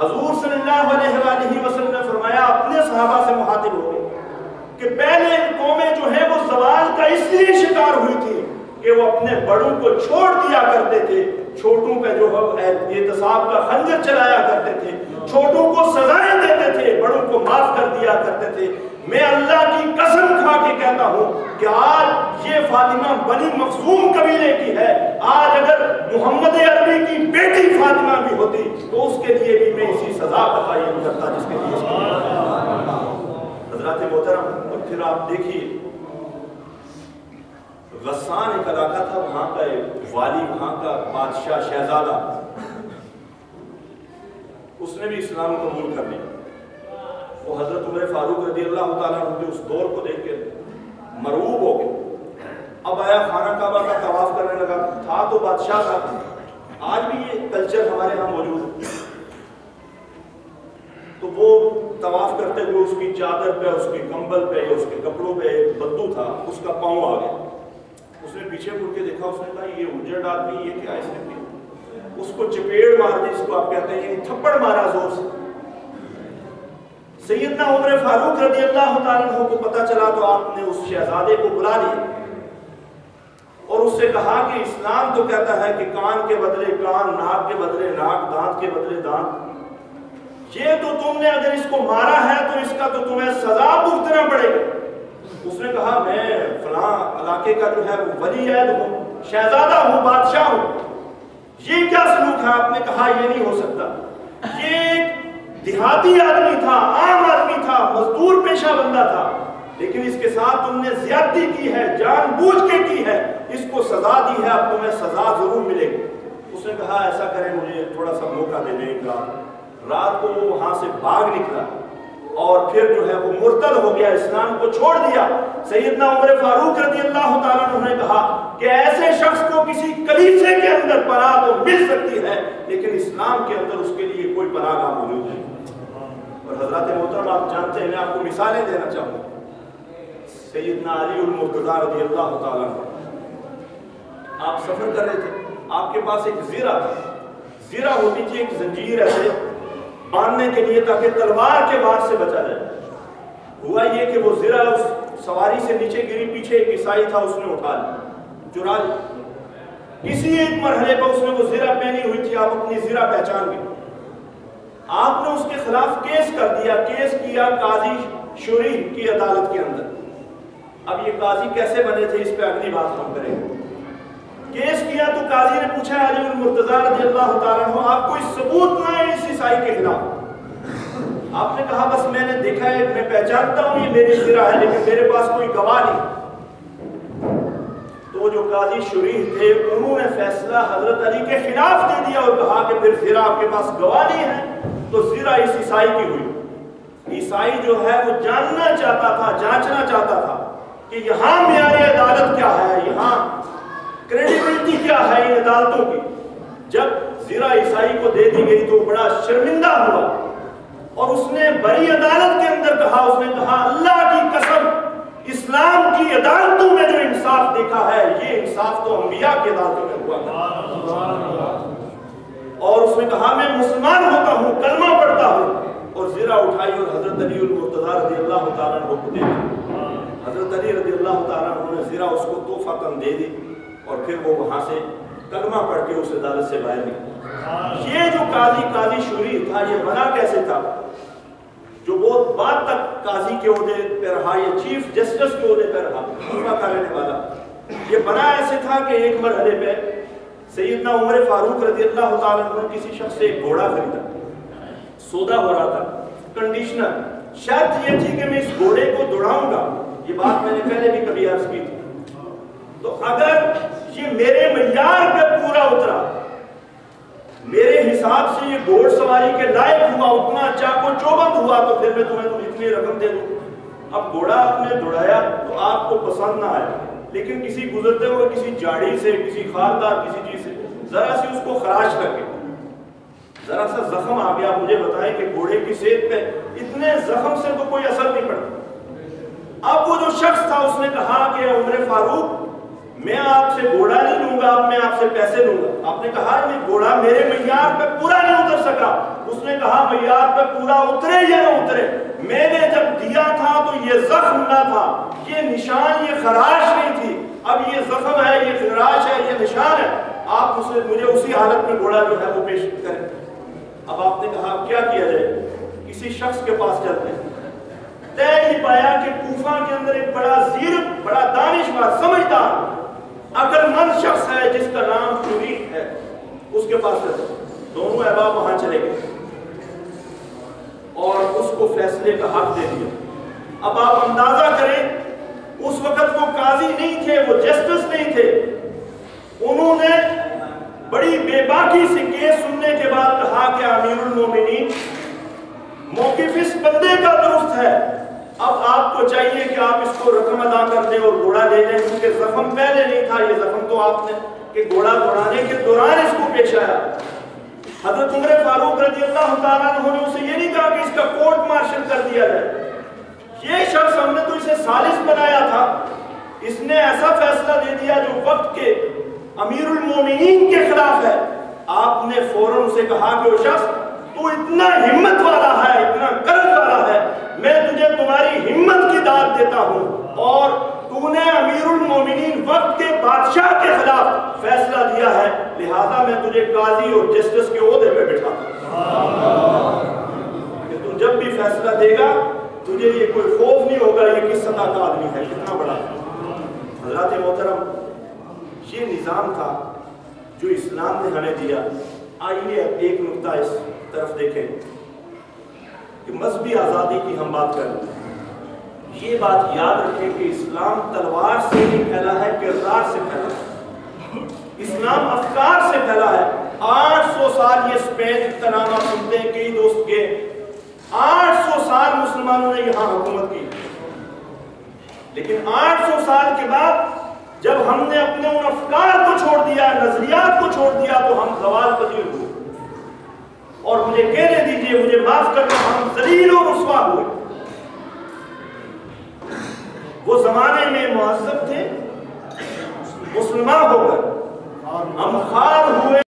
حضور صلی اللہ علیہ وآلہ وسلم نے فرمایا اپنے صحابہ سے مخاطب ہو گئے کہ پہلے قومیں جو ہیں وہ زوال کا اس لیے شکار ہوئی تھی کہ وہ اپنے بڑوں کو چھوڑ دیا کرتے تھے، چھوٹوں پہ جو احتساب کا خنجر چلایا کرتے تھے، چھوٹوں کو سزائیں دیتے تھے، بڑوں کو معاف کر دیا کرتے تھے۔ میں اللہ کی قسم کھا کے کہتا ہوں کہ آج یہ فاطمہ بنی مخزوم قبیلے کی ہے، آج اگر محمد عربی کی بیٹی فاطمہ بھی ہوتی تو اس کے لیے بھی میں اسی سزا کا تعین کرتا جس کے لیے حضرات محترم۔ اور پھر آپ دیکھیے غسان ایک علاقہ تھا، وہاں کا ایک والی، وہاں کا بادشاہ شہزادہ، اس نے بھی اسلام قبول کر لیا۔ وہ حضرت عمر فاروق رضی اللہ تعالیٰ عنہ کے اس دور کو دیکھ کے مرعوب ہو گئے۔ اب آیا خانہ کعبہ کا طواف کرنے لگا، تھا تو بادشاہ تھا، آج بھی یہ کلچر ہمارے ہاں موجود ہے۔ تو وہ طواف کرتے ہوئے اس کی چادر پہ، اس کے کمبل پہ، اس کے کپڑوں پہ ایک بدبو تھا، اس کا پاؤں آ گیا۔ اس نے پیچھے مڑ کے دیکھا، اس نے کہا یہ اجڑ آدمی، یہ کیا اس نے کیا؟ اس کو چپیڑ مار دی، جس کو آپ کہتے ہیں، تھپڑ مارا زور سے۔ سیدنا عمر فاروق رضی اللہ تعالیٰ عنہ کو پتہ چلا تو آپ نے اس شہزادے کو بلا لیا اور اس سے کہا کہ اسلام تو کہتا ہے کہ کان کے بدلے کان، ناک کے بدلے ناک، دانت کے بدلے دانت، یہ تو تم نے اگر اس کو مارا ہے تو اس کا تو تمہیں سزا بھگتنا پڑے گا۔ اس نے کہا میں فلاں علاقے کا جو ہے وہ ولی عہد ہوں، شہزادہ ہوں، بادشاہ ہوں، یہ کیا سلوک ہے؟ آپ نے کہا یہ نہیں ہو سکتا، یہ ایک دیہاتی آدمی تھا، عام آدمی تھا، مزدور پیشہ بندہ تھا، لیکن اس کے ساتھ تم نے زیادتی کی ہے، جان بوجھ کے کی ہے، اس کو سزا دی ہے، اب تمہیں سزا ضرور ملے گی۔ اس نے کہا ایسا کریں، مجھے تھوڑا سا موقع دے دیں ایک رات کو وہ وہاں سے بھاگ نکلا اور پھر جو ہے وہ مرتد ہو گیا، اسلام کو چھوڑ دیا۔ سیدنا عمر فاروق رضی اللہ تعالیٰ عنہ نے کہا کہ ایسے شخص کو کسی کلیسے کے اندر پناہ تو مل سکتی ہے، لیکن اسلام کے اندر اس کے لیے کوئی پناہ گاہ موجود نہیں۔ اور حضرات محترم آپ جانتے ہیں، میں آپ کو مثالیں دینا چاہوں گا۔ سیدنا علی المرتضیٰ رضی اللہ تعالیٰ عنہ، آپ سفر کر رہے تھے، آپ کے پاس ایک زیرہ تھا، زیرہ ہوتی تھی ایک زنجیر ایسے باندھنے کے لیے تاکہ تلوار کے وار سے بچا جائے۔ ہوا یہ کہ وہ زیرہ اس سواری سے نیچے گری، پیچھے ایک عیسائی تھا، اس نے اٹھا لی، چرا لی۔ کسی ایک مرحلے پر اس نے وہ زیرہ پہنی ہوئی تھی، آپ اپنی زیرہ پہچان گئے، آپ نے اس کے خلاف کیس کر دیا، کیس کیا قاضی شریح کی عدالت کے اندر۔ اب یہ قاضی کیسے بنے تھے، اس پہ اگلی بات ہم کریں گے۔ کیس کیا تو قاضی نے پوچھا علی المرتضیٰ رضی اللہ تعالیٰ عنہ آپ کوئی ثبوت نہ ہے اس عیسائی کے خلاف؟ آپ نے کہا بس میں نے دیکھا ہے، میں پہچانتا ہوں یہ میری زیرہ ہے، لیکن میرے پاس کوئی گواہ نہیں۔ تو جو قاضی شریح تھے انہوں نے فیصلہ حضرت علی کے خلاف دے دیا اور کہا کہ پھر زیرہ آپ کے پاس گواہ نہیں ہے تو زیرہ اس عیسائی کی ہوئی۔ عیسائی جو ہے وہ جاننا چاہتا تھا، جانچنا چاہتا تھا کہ یہاں معیار عدالت کیا ہے، یہاں کریڈیبلٹی کیا ہے ان عدالتوں کی۔ جب زیرہ عیسائی کو دے دی گئی تو بڑا شرمندہ ہوا اور اس نے بڑی عدالت کے اندر کہا، اس نے کہا اللہ کی قسم اسلام کی عدالتوں میں جو انصاف دیکھا ہے یہ انصاف تو انبیاء کی عدالتوں میں ہوا ہے۔ اور اس نے کہا میں مسلمان ہوتا ہوں، کلمہ پڑھتا ہوں، اور زیرہ اٹھائی اور حضرت علی المرتضیٰ رضی اللہ تعالیٰ عنہ کو دے دی۔ حضرت علی رضی اللہ تعالیٰ عنہ نے زیرہ اس کو تحفۃً دے دی اور پھر وہ وہاں سے کلمہ پڑھ کے اس عدالت سے باہر نکلا۔ یہ جو قاضی شریح تھا یہ بنا کیسے تھا؟ جو بہت بعد تک قاضی کے عہدے پہ رہا، یہ چیف جسٹس کے عہدے پہ رہا، کوفہ کا رہنے والا، یہ بنا ایسے تھا کہ ایک مرحلے پہ سیدنا عمر فاروق رضی اللہ تعالیٰ عنہ نے کسی شخص سے ایک گھوڑا خریدا، سودا ہو رہا تھا، کنڈیشنر، شرط یہ تھی کہ میں اس گھوڑے کو دوڑاؤں گا، یہ بات میں نے پہلے بھی کبھی عرض کی تھی، تو اگر یہ میرے معیار پہ پورا اترا، میرے حساب سے یہ گھوڑ سواری کے لائق ہوا، اتنا چاق و چوبند ہوا، تو پھر میں تمہیں اتنی رقم دے دوں۔ اب گھوڑا آپ نے دوڑایا تو آپ کو پسند نہ آیا، لیکن کسی گزرتے ہوئے کسی جاڑی سے، کسی خاردار کسی چیز سے ذرا سی اس کو خراش کر کے ذرا سا زخم آ گیا، مجھے بتائیں کہ گھوڑے کی صحت پہ اتنے زخم سے تو کوئی اثر نہیں پڑتا۔ اب وہ جو شخص تھا اس نے کہا کہ عمر فاروق میں آپ سے گھوڑا نہیں لوں گا، اب میں آپ سے پیسے لوں گا۔ آپ نے کہا یہ گھوڑا میرے معیار پہ پورا نہیں اتر سکا۔ اس نے کہا معیار پہ پورا اترے یا نہ اترے، میں نے جب دیا تھا تو یہ زخم نہ تھا، یہ نشان، یہ خراش نہیں تھی، اب یہ زخم ہے، یہ خراش ہے، یہ نشان ہے، آپ مجھے اسی حالت میں گھوڑا جو ہے وہ پیش کریں۔ اب آپ نے کہا اب کیا کیا جائے؟ کسی شخص کے پاس چلتے ہیں۔ طے ہی پایا کہ کوفہ کے اندر ایک بڑا زیرک، بڑا دانشور، سمجھدار، عقل مند شخص ہے جس کا نام شریک ہے، اس کے پاس چلتے ہیں۔ دونوں احباب وہاں چلے گئے اور اس کو فیصلے کا حق دے دیا۔ اب آپ اندازہ کریں، اس وقت وہ قاضی نہیں تھے، وہ جسٹس نہیں تھے، انہوں نے بڑی بے باکی سے کیس سننے کے بعد کہا کہ امیر المومنین، موقف اس بندے کا درست ہے، اب آپ کو چاہیے کہ آپ اس کو رقم ادا کر دیں اور گھوڑا لے لیں، کیونکہ زخم پہلے نہیں تھا، یہ زخم تو آپ نے کہ گھوڑا دوڑانے کے دوران اس کو پیش آیا۔ حضرت عمر فاروق رضی اللہ تعالیٰ عنہ نے اسے یہ نہیں کہا کہ اس کا کورٹ مارشل کر دیا جائے، یہ شخص ہم نے تو اسے سالس بنایا تھا، اس نے ایسا فیصلہ دے دیا جو وقت کے امیر المومنین کے خلاف ہے۔ آپ نے فوراً اسے کہا کہ وہ شخص تو اتنا ہمت والا ہے، اتنا قرض والا ہے، میں تجھے تمہاری ہمت کی داد دیتا ہوں، اور تو نے امیر المومنین وقت کے بادشاہ کے خلاف فیصلہ دیا ہے، لہذا میں تجھے قاضی اور جسٹس کے عہدے پہ بٹھاتا ہوں کہ تو جب بھی فیصلہ دے گا تجھے یہ کوئی خوف نہیں ہوگا یہ کس سطح کا آدمی ہے، کتنا بڑا۔ حضرات محترم، یہ نظام تھا جو اسلام نے ہمیں دیا۔ آئیے اب ایک نقطہ اس طرف دیکھیں کہ مذہبی آزادی کی ہم بات کریں۔ یہ بات یاد رکھیں کہ اسلام تلوار سے نہیں پھیلا ہے، کردار سے پھیلا ہے۔ اسلام افکار سے پھیلا ہے۔ 800 سال یہ اسپین تنامہ سنتے ہیں، کئی دوست کے 800 سال مسلمانوں نے یہاں حکومت کی، لیکن 800 سال کے بعد جب ہم نے اپنے ان افکار کو چھوڑ دیا، نظریات کو چھوڑ دیا، تو ہم زوال پذیر ہوئے، اور مجھے کہنے دیجئے، مجھے معاف کرنا، ہم ذلیل و رسوا ہوئے۔ وہ زمانے میں مہذب تھے، مسلمان ہو گئے، ہم خوار ہوئے۔